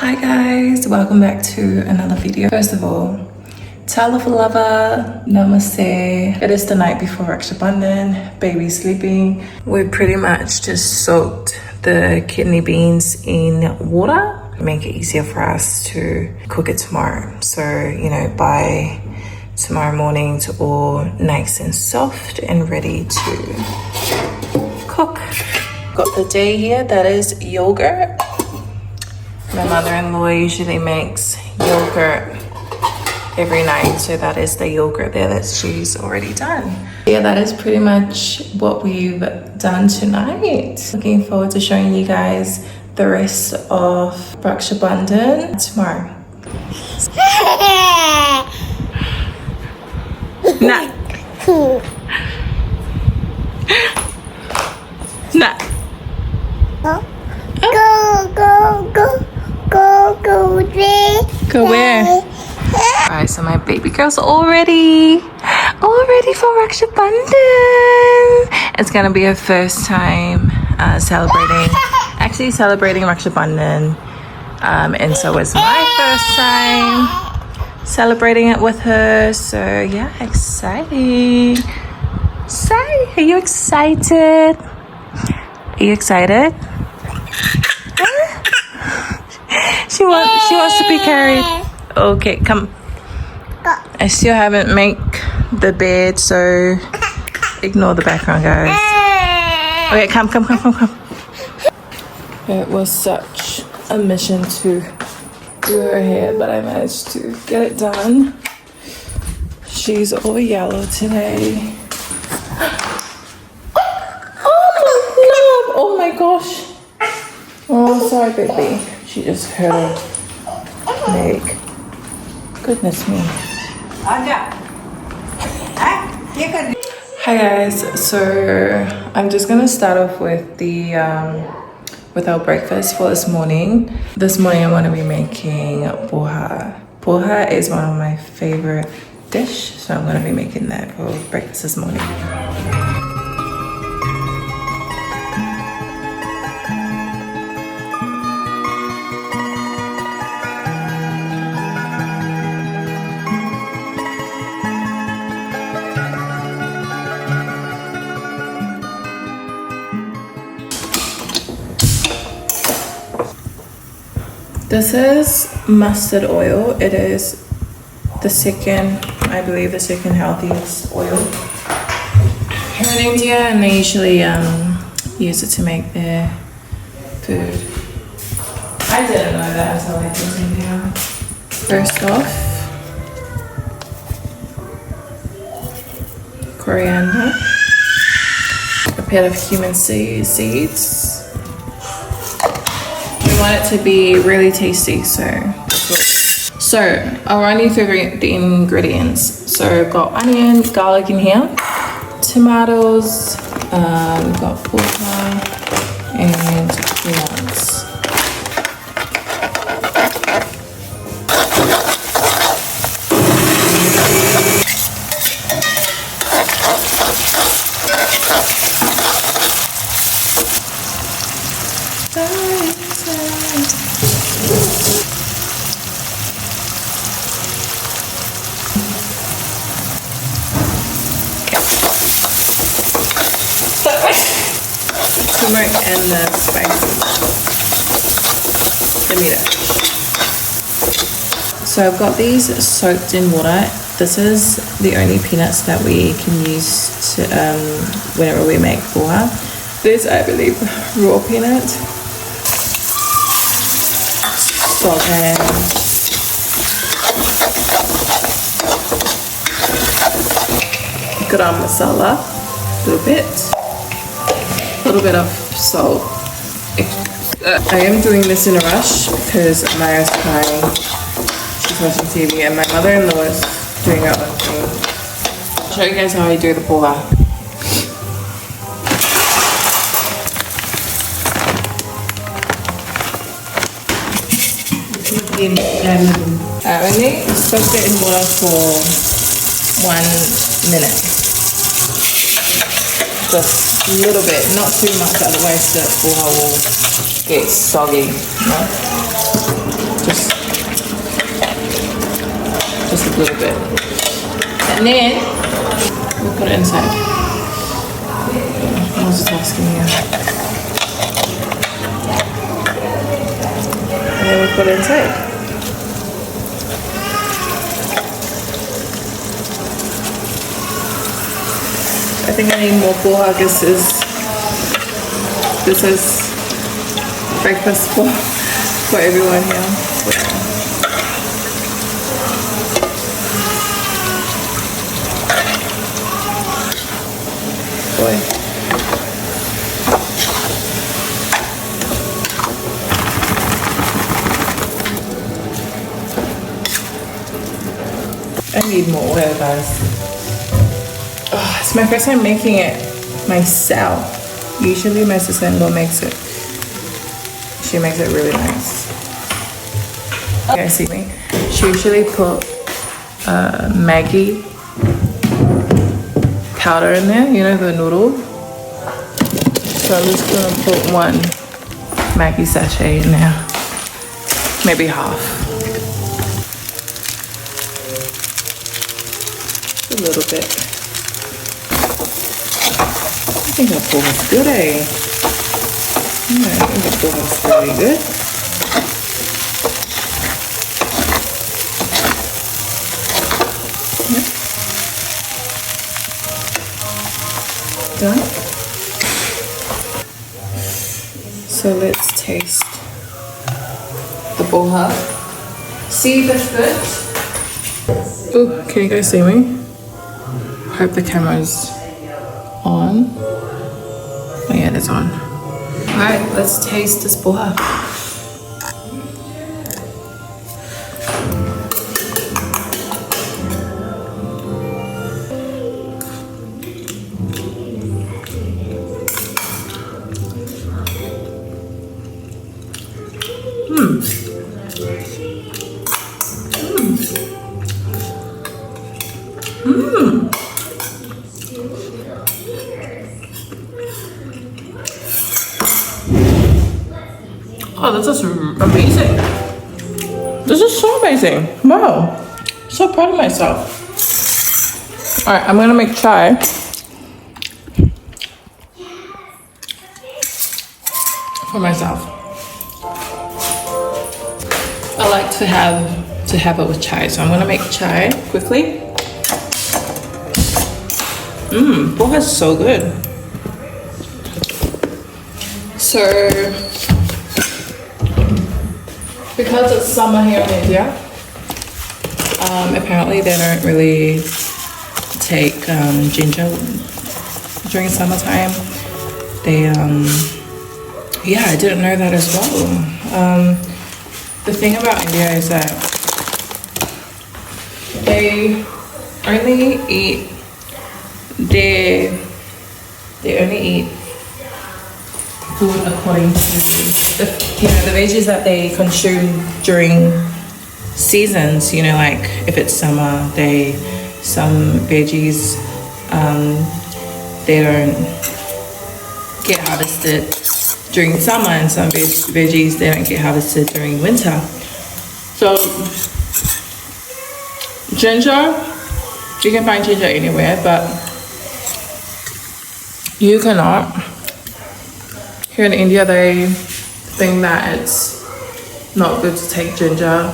Hi guys, welcome back to another video. First of all, Talofa and Namaste. It is the night before Raksha Bandhan, baby's sleeping. We pretty much just soaked the kidney beans in water. Make it easier for us to cook it tomorrow. So, by tomorrow morning it's all nice and soft and ready to cook. Got the day here, that is yogurt. My mother-in-law usually makes yogurt every night, so that is the yogurt there that she's already done. Yeah, that is pretty much what we've done tonight. Looking forward to showing you guys the rest of Raksha Bandhan tomorrow. Nah. Nah. Go where? Alright, so my baby girl's all ready for Raksha Bandhan. It's gonna be her first time celebrating Raksha Bandhan, and so it's my first time celebrating it with her. So yeah, exciting. Are you excited? Are you excited? She wants to be carried. Okay, come. I still haven't made the bed, so ignore the background, guys. Okay, come. It was such a mission to do her hair, but I managed to get it done. She's all yellow today. Oh my gosh. Oh, sorry, baby. She just hurt her leg. Goodness me. Hi guys, so I'm just gonna start off with the with our breakfast for this morning. This morning I'm gonna be making poha. Poha is one of my favorite dish, so I'm gonna be making that for breakfast this morning. This is mustard oil. It is the second healthiest oil here in India, and they usually use it to make their food. I didn't know that until I lived in India. First off, coriander, a pair of cumin seeds. Want it to be really tasty, so I'll run you through the ingredients. So I've got onion, garlic in here, tomatoes, we've got pork and peanuts. Turmeric and the spices. Give me that. So I've got these soaked in water. This is the only peanuts that we can use to, whenever we make poha. This, I believe, raw peanut. Salt and garam masala, a little bit of salt. I am doing this in a rush because Maya's crying. She's watching TV and my mother-in-law is doing her own thing. I'll show you guys how I do the poha. Only soaked it in water for 1 minute. Just a little bit, not too much, otherwise the poha will get soggy. No? little bit. And then we put it inside. Multitasking here. And then we put it inside. I think I need more poha because this is breakfast for everyone here. Boy. I need more oil, guys. Oh, it's my first time making it myself. Usually my sister-in-law makes it. She makes it really nice. You guys see me? She usually put Maggi powder in there, you know, the noodle. So I'm just gonna put one Maggi sachet in there, maybe half. A little bit. I think that poha's good, eh? Yeah, I think the poha's really good. Yep. Done. So let's taste the poha. See if it's good. Oh, can you guys see me? Hope the camera's on. Oh yeah, it's on. Alright, let's taste this poha. Oh, this is amazing. This is so amazing. Wow. So proud of myself. All right, I'm gonna make chai. For myself. I like to have it with chai, so I'm gonna make chai quickly. Poha is so good. So, because it's summer here in India, apparently they don't really take ginger during summertime. They, yeah, I didn't know that as well. The thing about India is that they only eat food according to the veggies that they consume during seasons. You know, like if it's summer, some veggies they don't get harvested during summer, and some veggies they don't get harvested during winter. So ginger, you can find ginger anywhere, but you cannot. Here in India, they think that it's not good to take ginger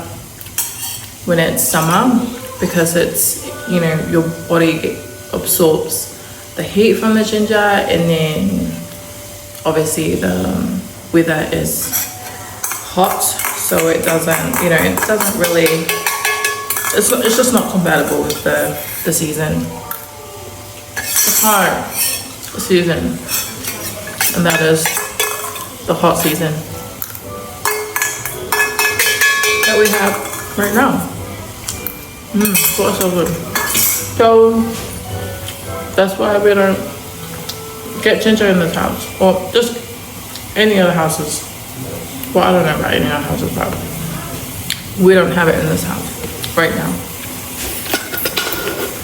when it's summer because it's, you know, your body absorbs the heat from the ginger, and then obviously the weather is hot, so it doesn't, you know, it doesn't really, it's just not compatible with the season. The hot season, and that is the hot season that we have right now. So good. So that's why we don't get ginger in this house, or just any other houses. Well, I don't know about any other houses, but we don't have it in this house right now.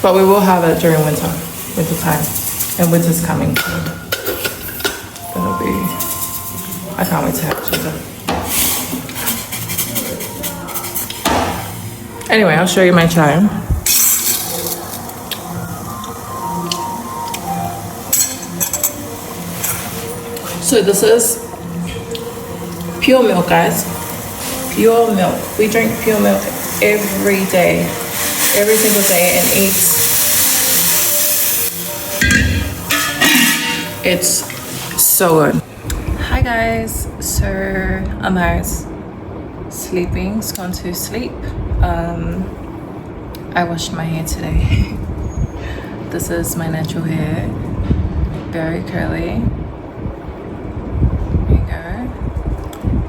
But we will have it during winter time, and winter's coming. That'll be, I can't wait to have ginger. Anyway, I'll show you my chai. So this is pure milk, guys. Pure milk. We drink pure milk every day, every single day, and it's so good. Hi guys. So Amar's sleeping. He's gone to sleep. I washed my hair today. This is my natural hair, very curly.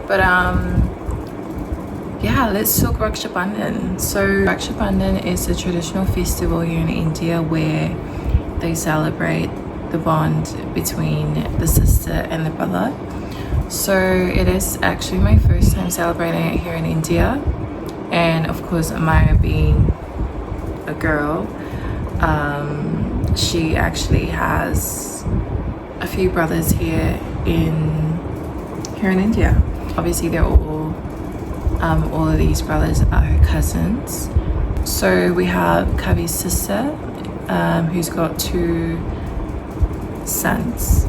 But yeah, let's talk Raksha Bandhan. So Raksha Bandhan is a traditional festival here in India where they celebrate the bond between the sister and the brother. So it is actually my first time celebrating it here in India, and of course Amaya being a girl, she actually has a few brothers here in India. Obviously they're all of these brothers are her cousins. So we have Kavi's sister, who's got 2 sons,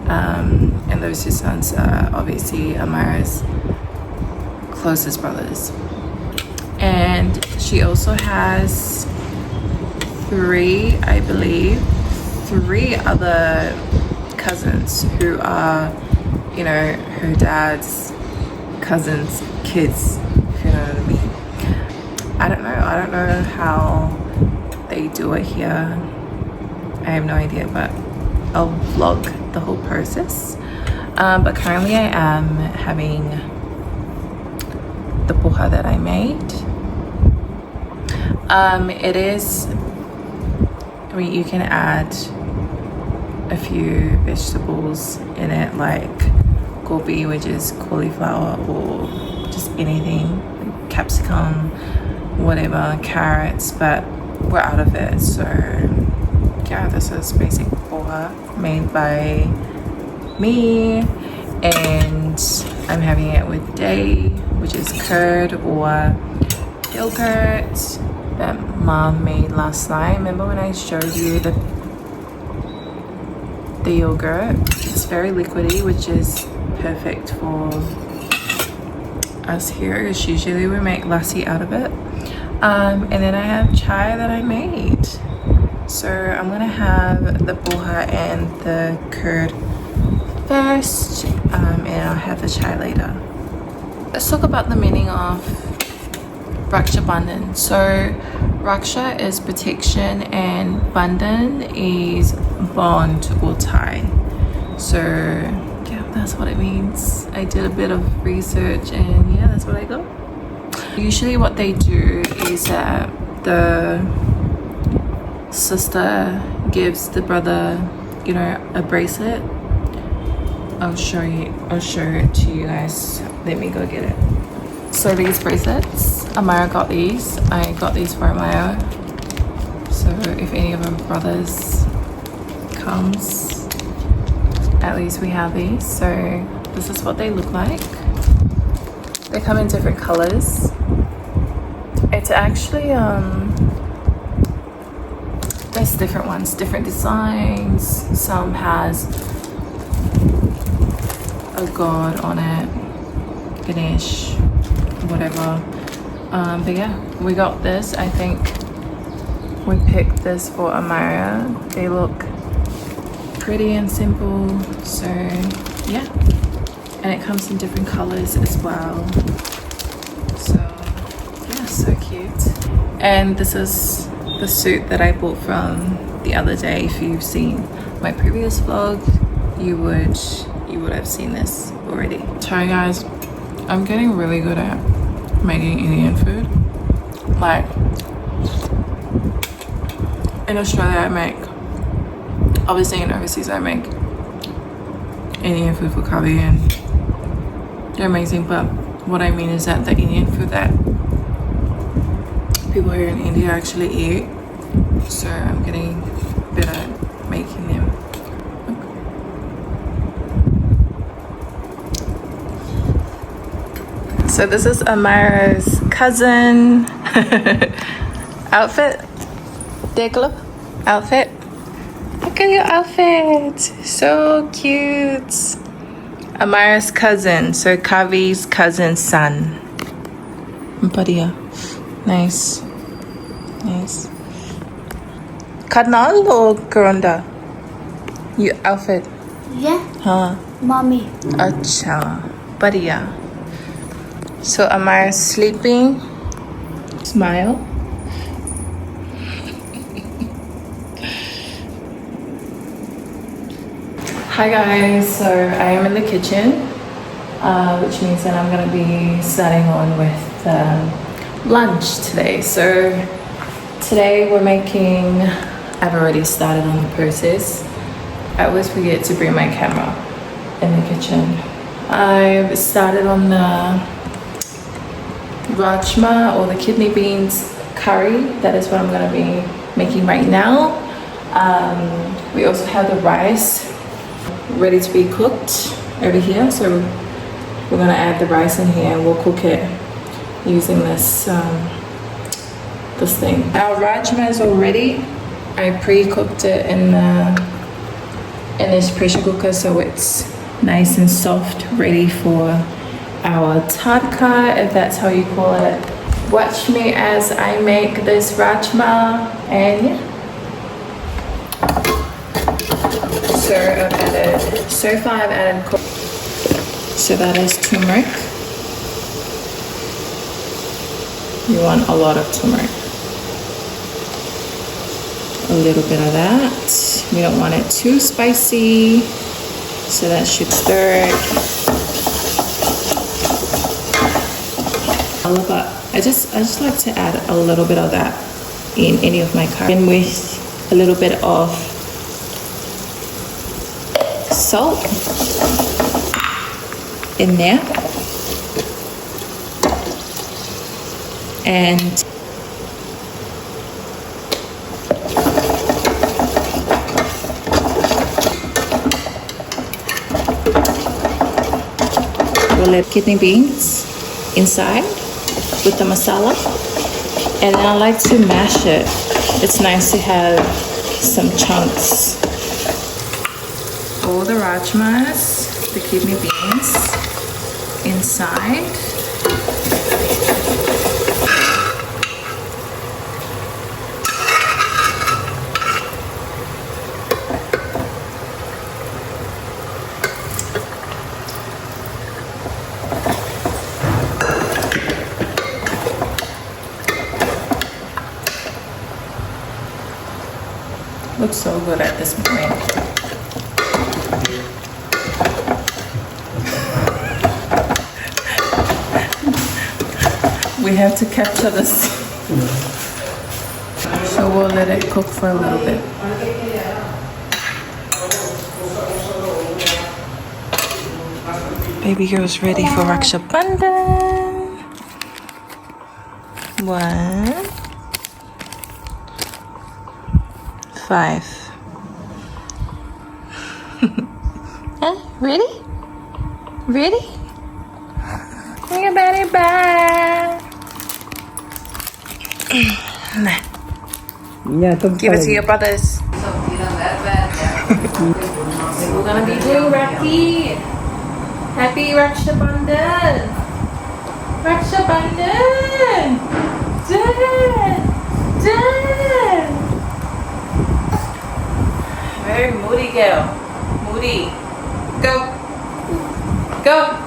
and those 2 sons are obviously Amara's closest brothers. And she also has 3, I believe, 3 other cousins who are, you know, her dad's cousins' kids, if you know what I mean. I don't know how they do it here. I have no idea, but I'll vlog the whole process. But currently I am having the poha that I made. It is, I mean, you can add a few vegetables in it, like gobi, which is cauliflower, or just anything, capsicum, whatever, carrots, but we're out of it. So yeah, this is basic poha made by me, and I'm having it with dahi, which is curd or yogurt that mom made last night. Remember when I showed you the yogurt? It's very liquidy, which is perfect for us here, because usually we make lassi out of it. And then I have chai that I made. So I'm gonna have the poha and the curd first, and I'll have the chai later. Let's talk about the meaning of Raksha Bandhan. So Raksha is protection and Bandhan is bond or tie. So yeah, that's what it means. I did a bit of research and yeah, that's what I got. Usually what they do is that the sister gives the brother, you know, a bracelet. I'll show it to you guys. Let me go get it. So these bracelets, Amara got these. I got these for Amara. So if any of her brothers comes, at least we have these. So this is what they look like. They come in different colors. It's actually there's different ones, different designs. Some has a god on it, Ganesh, whatever. But yeah, we got this. I think we picked this for Amara. They look pretty and simple. So yeah, and it comes in different colors as well. So yeah, so cute. And this is the suit that I bought from the other day. If you've seen my previous vlog, you would have seen this already. Sorry guys, I'm getting really good at making Indian food. Like in Australia I make, obviously in overseas I make Indian food for Kavi and they're amazing, but what I mean is that the Indian food that people here in India actually eat, so I'm getting better at making them. So this is Amara's cousin outfit. Deklo outfit. Look at your outfit, so cute. Amara's cousin, so Kavi's cousin's son. Padia. Nice. Nice. Karnal or Karonda? You outfit? Yeah. Huh? Mommy. Acha. Padia. So Amara's sleeping. Smile. Hi guys, so I am in the kitchen, which means that I'm gonna be starting on with lunch today. So today we're making, I've already started on the process. I always forget to bring my camera in the kitchen. I've started on the rajma or the kidney beans curry. That is what I'm gonna be making right now. We also have the rice ready to be cooked over here, so we're gonna add the rice in here and we'll cook it using this this thing. Our rajma is all ready. I pre-cooked it in this pressure cooker, so it's nice and soft, ready for our tadka, if that's how you call it. Watch me as I make this rajma, and yeah. So far I've added, so that is turmeric. You want a lot of turmeric. A little bit of that. We don't want it too spicy, so that should stir it. I just like to add a little bit of that in any of my curry, and with a little bit of salt in there, and we'll let kidney beans inside with the masala, and then I like to mash it. It's nice to have some chunks. All the rajmas, the kidney beans inside. Looks so good at this point. We have to capture this. So we'll let it cook for a little bit. Baby girl's ready for Raksha Bandhan. 1, 5. Ready? Ready? Bring your belly back. Give it to your brothers. We're gonna be doing Rakhi. Happy Raksha Bandhan. Raksha Bandhan. Dad. Dad. Very moody girl. Moody. Go. Go.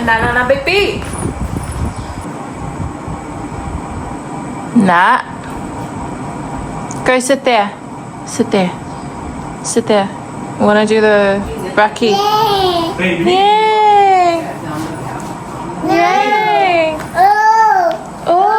Nana baby. Nah. Go sit there. Sit there. Sit there. Wanna do the Rakhi? Yay! Yay! Yay! Oh! Oh!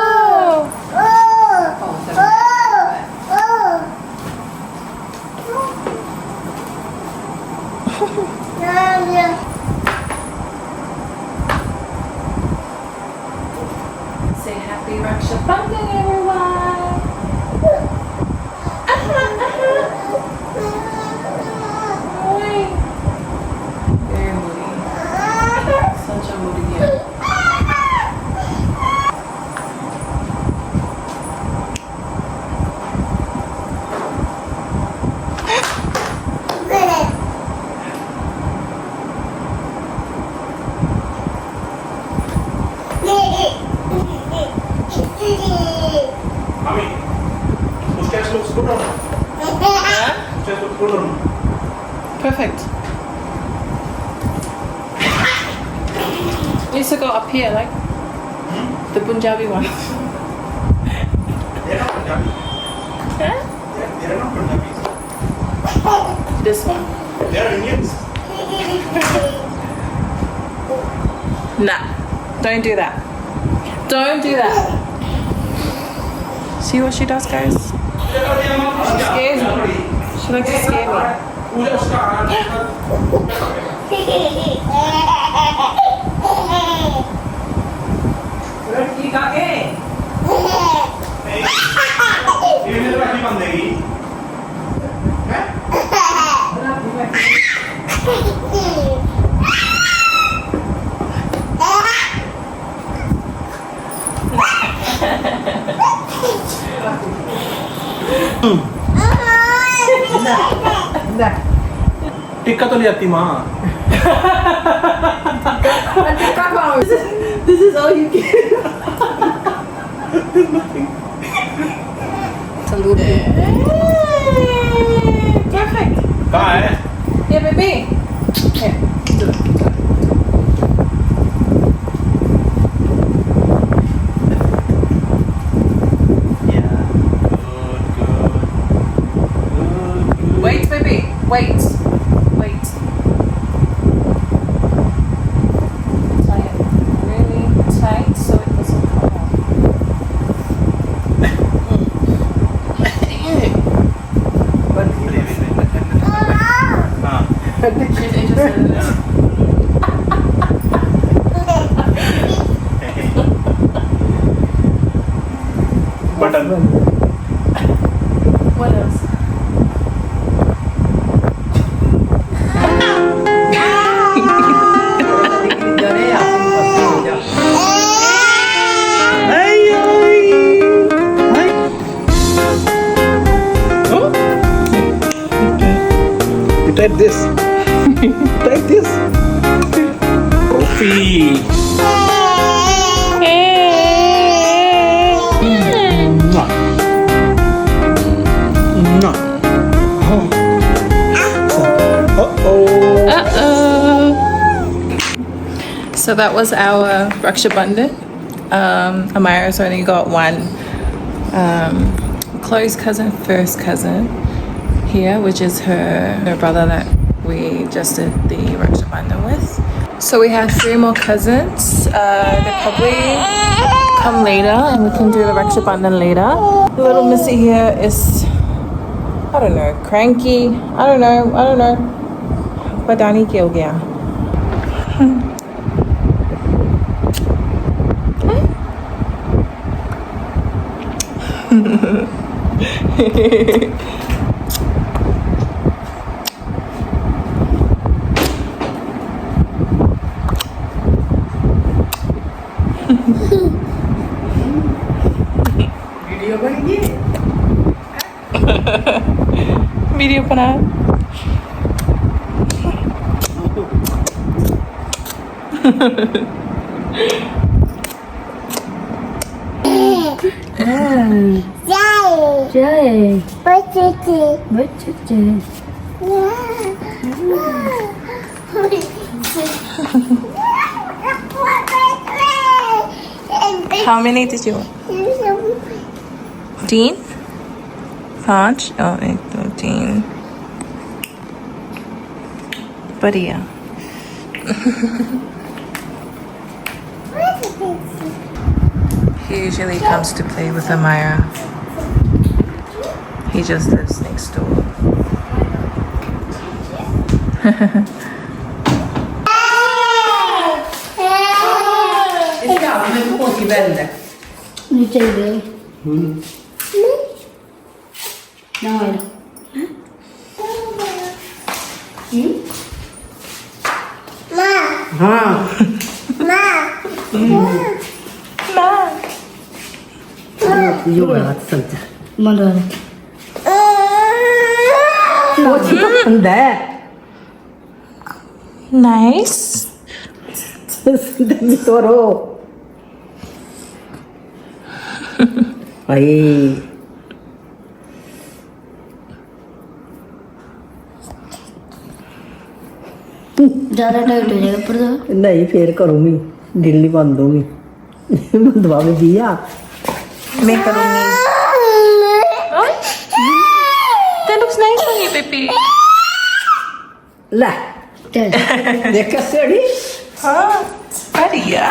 Say happy Raksha Bandhan, everyone! Very moody. Such a moody girl. Perfect. We used to go up here, like the Punjabi one. They're not Punjabi. Huh? They're not Punjabis. This one. They're Indians. Nah, don't do that. Don't do that. See what she does, guys? She scares me. She likes to scare me. ये राखी बंधेगी हैं टिक्का तो ले आती माँ This is all you get. Perfect. कहाँ है Yeah, baby. Here. Do it. Wait, baby. Wait. Wait. Tie it really tight so it doesn't come off. She's interested in this. Button What else? You type this. Type this. Coffee. So that was our Raksha Bandhan. Amira's only got one close cousin, first cousin here, which is her brother that we just did the Raksha Bandhan with. So we have 3 more cousins. They probably come later and we can do the Raksha Bandhan later. The little missy here is, I don't know, cranky. I don't know. Badani ke ho gaya. Video बनेगी video बना Jai. Bachche. How many did you want? 3 5 और 1 2 3 बढ़िया. He usually comes to play with Amira. He just lives next door. Nice belle. No, era. 이거 뭐야 진짜 Mandora. 뭐 지겹던데 Nice. 선생님 도로 아이 ज़्यादा tight हो जाएगा पर नहीं फिर करूँगी दिल नहीं बंद होगी बंदवा में दिया मैं करूँगी That looks nice on you, baby. ले देख के सेड़ी हाँ बढ़िया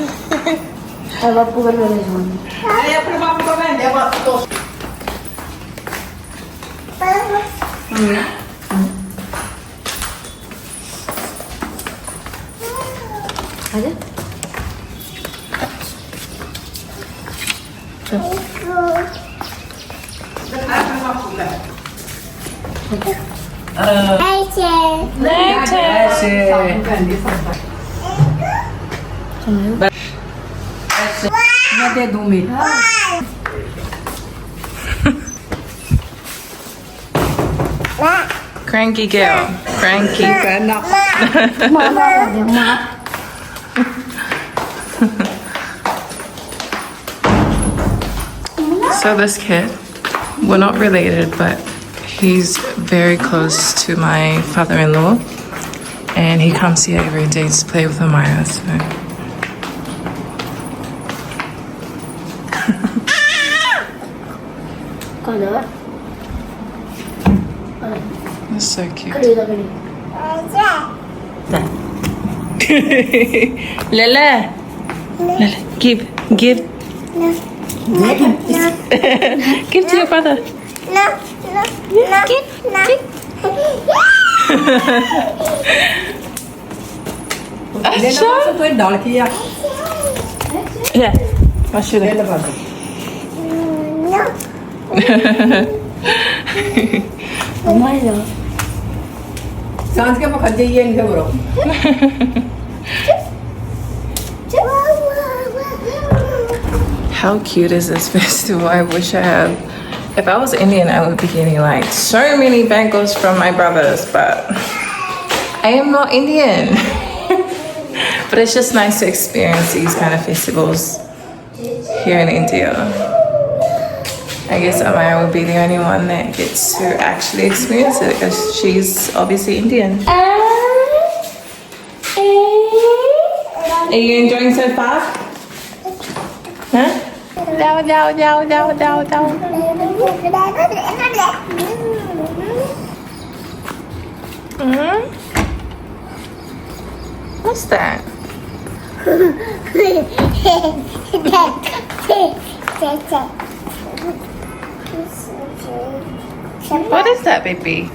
अब आपको कर लेने जाऊँगी अपने बाप को मैं दे बाप तो आजा मैं दे दूँ मैं Cranky girl. Cranky. कहना मामा कर दे माँ So this kid, we're not related, but he's very close to my father-in-law, and he comes here every day to play with Amaya. So colour it's so cute. खरीदा खरीद Lala, Lala, give, give to your brother. लेना बस तो डाल किया Yeah, I'll show ले you. लगा दो हमारे सांस के पकड़ जाइए इनके बरो How cute is this festival? I wish I had. If I was Indian, I would be getting like so many bangles from my brothers, but I am not Indian. But it's just nice to experience these kind of festivals here in India. I guess Amaya would be the only one that gets to actually experience it because she's obviously Indian. Are you enjoying so far? Huh? Down, down, down, down, down, down. What's that? What is that, baby?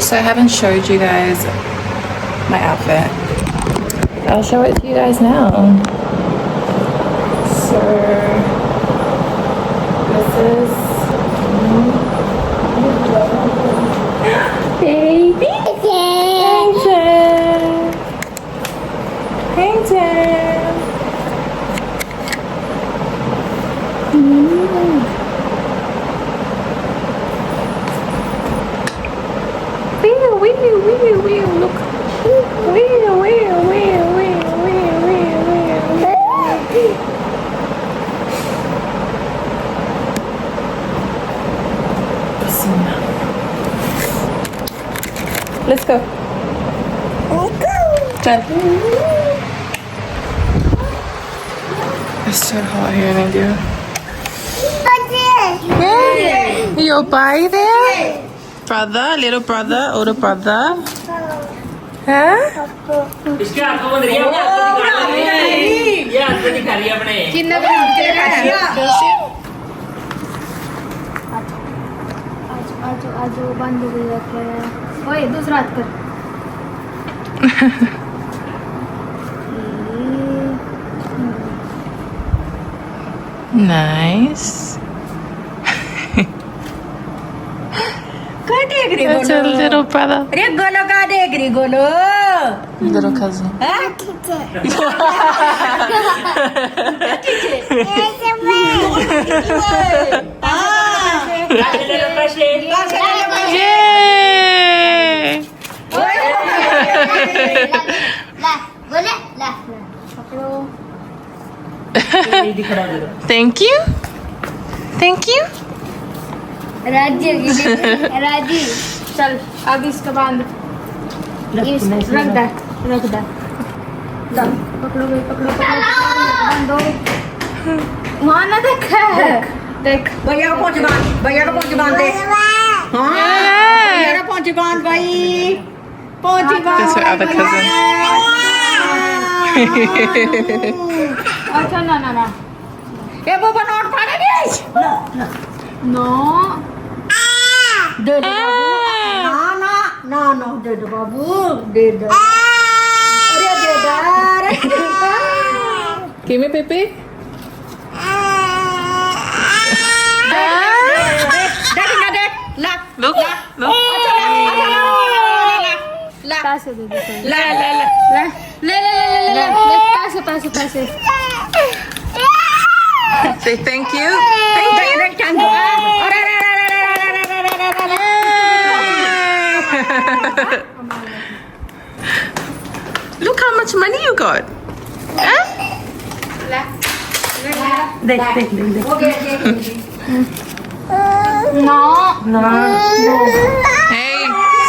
So I haven't showed you guys my outfit. I'll show it to you guys now. So this is baby Angel. Angel. Wheel, look. Let's go. Done. It's so hot here in India. Hey, your bye there? Brother, little brother, older brother. Huh? इसके हाथ को बंद रिया ये हाथ को दिखा रही है अपने कितना आज बंद हो गया क्या ओए दूसरा हाथ कर Nice. क्या देख रही That's a little brother. अरे गोलो का देख रही गोलो Little cousin. Yay! ला बोले ला पकड़ो Thank you. Thank you. राजी राजी चल अब इसका बांध रख दे चल पकड़ो बांधो वहाँ ना देख भैया को पहुंच बांध दे हाँ भैया को पहुंच बांध भाई पहुंच बांध That's her other cousin. अच्छा ना ये वो बनोट पाने नहीं नो दे दो ना दे दो बाबू दे दो अरे दे दो Give me Pepe. Look. पैसे दे दे ले पैसे Say thank you. Look how much money you got. Huh? देख नो Hey,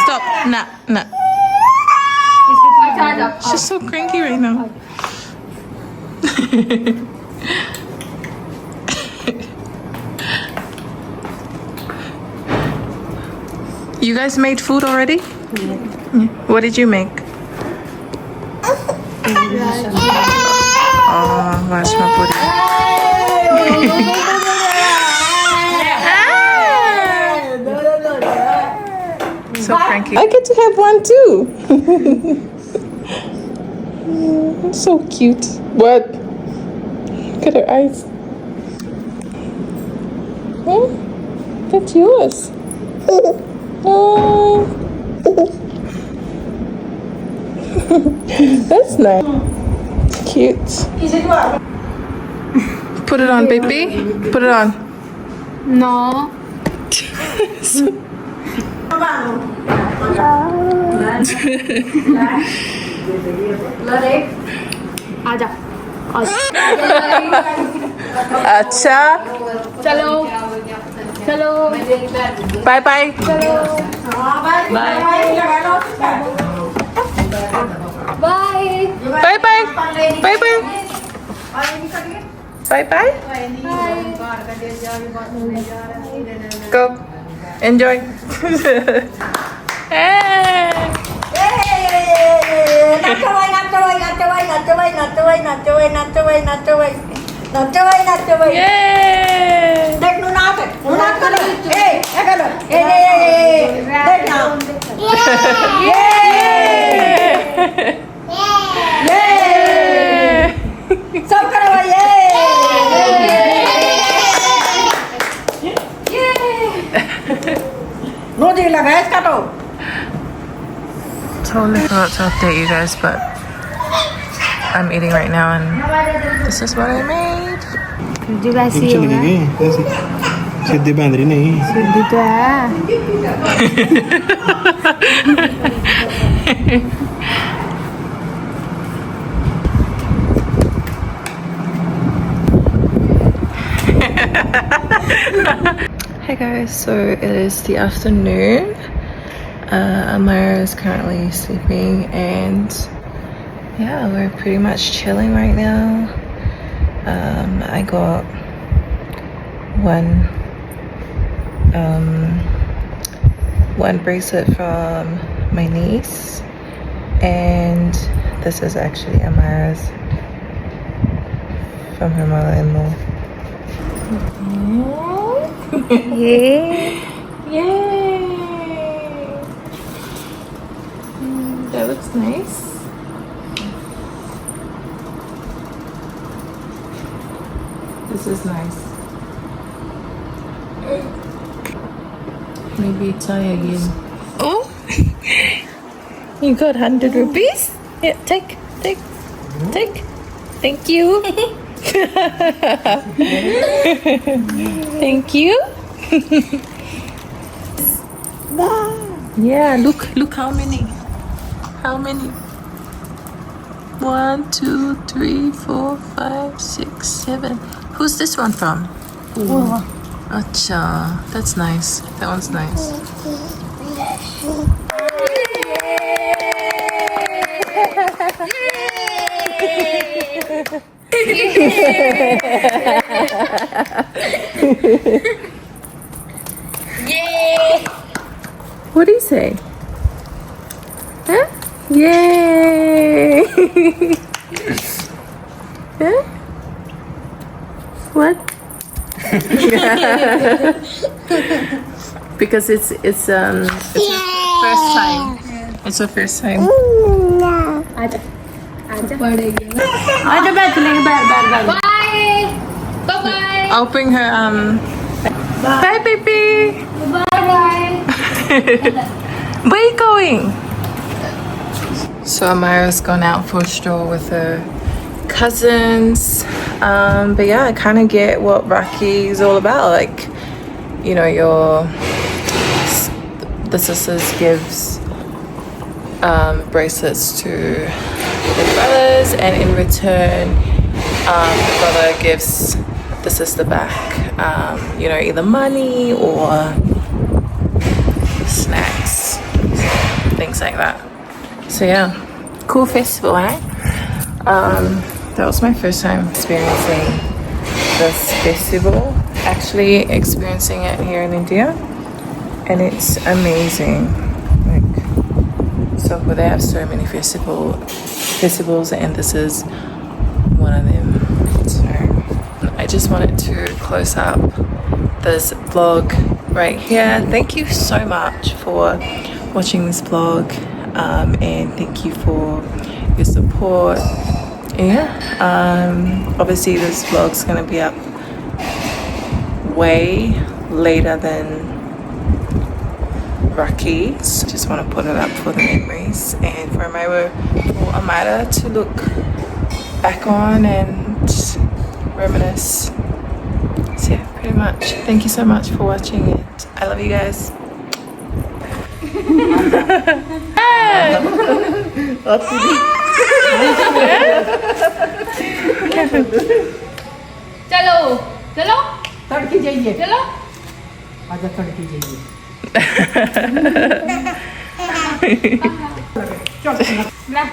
stop. Nah. अच्छा जा She's so cranky right now. You guys made food already? Yeah. What did you make? Oh, rajma puri. So cranky. I get to have one too. So cute. What? Look at her eyes. Hmm? That's yours. Oh. That's nice. Cute. Put it on, baby. Put it on. No आजा अच्छा. चलो Bye bye. Bye Bye bye. Bye bye. Bye bye. Go. Enjoy. Hey. Yay. देख नु नाच कर ए कर ए देख ना ये सब करो ये नोजी लगा इसका तो Totally forgot to update you guys, but I'm eating right now, and this is what I made. जो वैसी हो चली गई ऐसे सीधे बांध रही नहीं सीधी तो है Hey guys, so it is the afternoon. Amara is currently sleeping, and yeah, we're pretty much chilling right now. I got one bracelet from my niece, and this is actually Amara's from her mother-in-law. ये Yay! That looks nice. This is nice. Maybe try again. Oh! You got 100 rupees? Yeah, take. Thank you. Thank you. Yeah, look how many. 1, 2, 3, 4, 5, 6, 7. Who's this one from? Acha, that's nice. That one's nice. What do you say? Huh? Yay! Huh? What? Because it's the first time. It's the first time. Bye. Bye-bye. I'll bring her Bye baby. Bye-bye. Where are you going? So Amira's gone out for a stroll with her cousins. But yeah, I kind of get what Rakhi is all about. Like, you know, the sisters gives bracelets to their brothers, and in return, the brother gives the sister back, you know, either money or snacks, things like that. So yeah, cool festival, eh? That was my first time experiencing this festival, actually experiencing it here in India, and it's amazing. Like, so they have so many festivals, and this is one of them. So I just wanted to close up this vlog right here. Thank you so much for watching this vlog, and thank you for your support. Yeah, obviously this vlog's gonna be up way later than Rakhi, so just want to put it up for the memories and for Amira to look back on and reminisce. So yeah, pretty much. Thank you so much for watching it. I love you guys. चलो चलो तड़की जाइए चलो आजा तड़की जाइए ना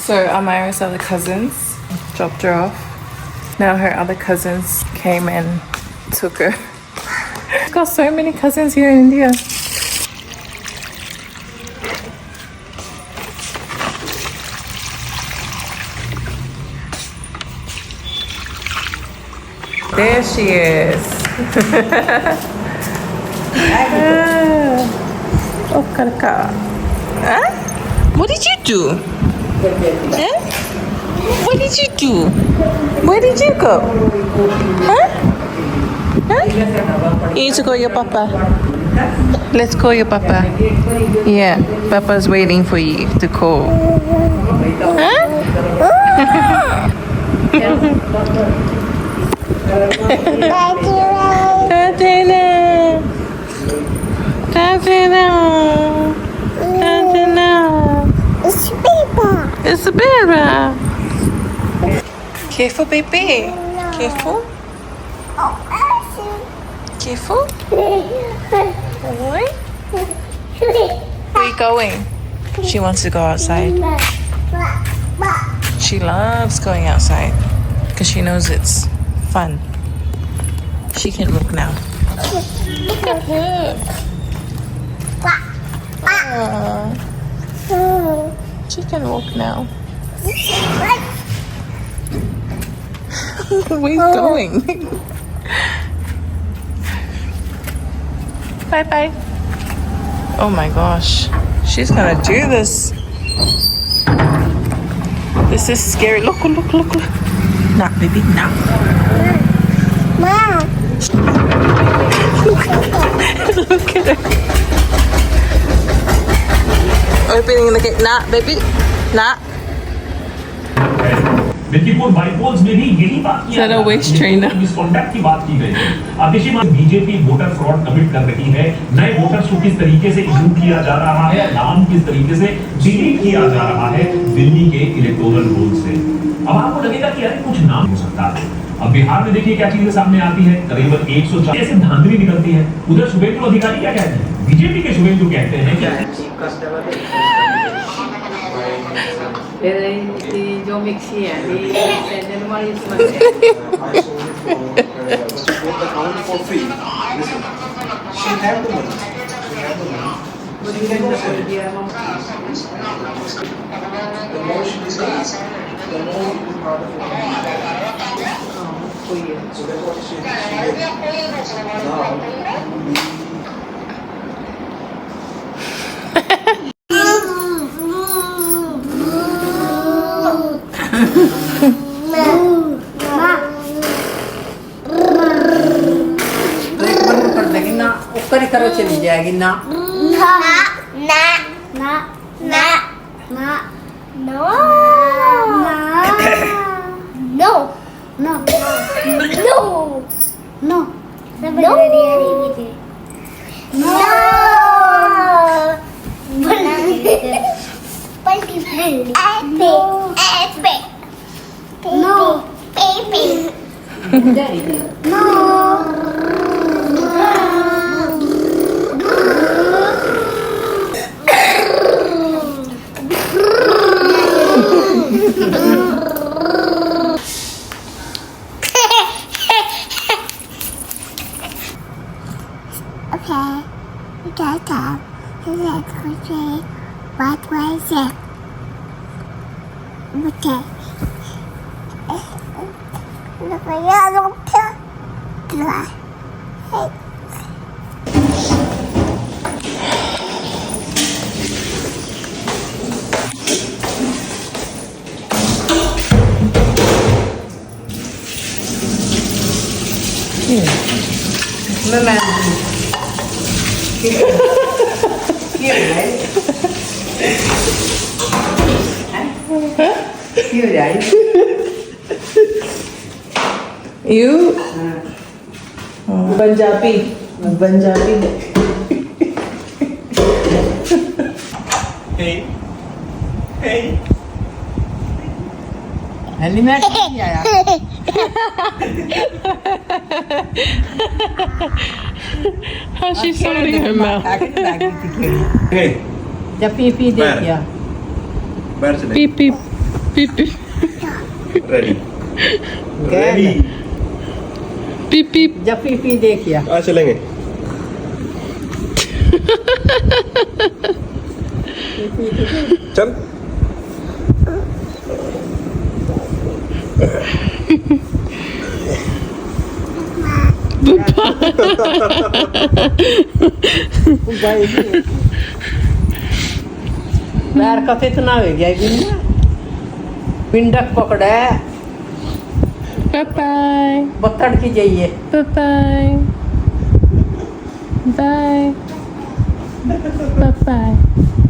So Amira's other cousins dropped her off. Now her other cousins came and took her. She's got so many cousins here in India. There she is. Oh, Karka. Huh? What did you do? Huh? What did you do? Where did you go? Huh? Huh? You need to call your papa. Let's call your papa. Yeah, papa's waiting for you to call. Huh? Katina. It's a bear. Careful, baby. Careful. Careful. Boy. Where are you going? She wants to go outside. She loves going outside because she knows it's fun. She can walk now. Look at her. Aww. She can walk now. Where are you going? Bye bye. Oh my gosh. She's gonna do this. This is scary. Look. Nah, baby, nah. Mom. Look at her. Opening the gate. Nah, baby. Nah. Lakhimpur बाइपोल्स में भी यही बात की Is that a waist trainer? Misconduct की बात की गई है। अब देखिए बीजेपी वोटर फ्रॉड कमिट कर रही है, नए वोटर्स को किस तरीके से इनक्लूड किया जा रहा है, नाम किस तरीके से डिलीट किया जा रहा है दिल्ली के इलेक्टोरल रोल से। अब आपको लगेगा कि अरे कुछ नाम हो सकता है। अब बिहार में देखिए क्या चीजें सामने आती है, करीबन 140 ऐसे धांधली निकलती है। उधर शुभेंदु अधिकारी क्या कहते हैं, बीजेपी के शुभेंदु कहते हैं क्या जो मिक्सी है वाली Support the account for free. Listen, she have the money. She have the money. She can go for it. The more she decides, the more it is part of her. So that's what she did. Now, ऊपर करो चली जाएगी ना ना ना ना ना ना no no no no no What was it? Okay. You? Punjabi. hey, hey. Element नहीं आया How's she sorting her mouth? Hey, जब पी देखिया बैठ चले. Beep beep beep beep Ready. Ready. beep beep. जब पी देखिया आज चलेंगे. चल. पैर का इतना हो गया पिंडक पकड़ा Bye bye. बत्तड़ की जाइए Bye bye. Bye. Bye bye.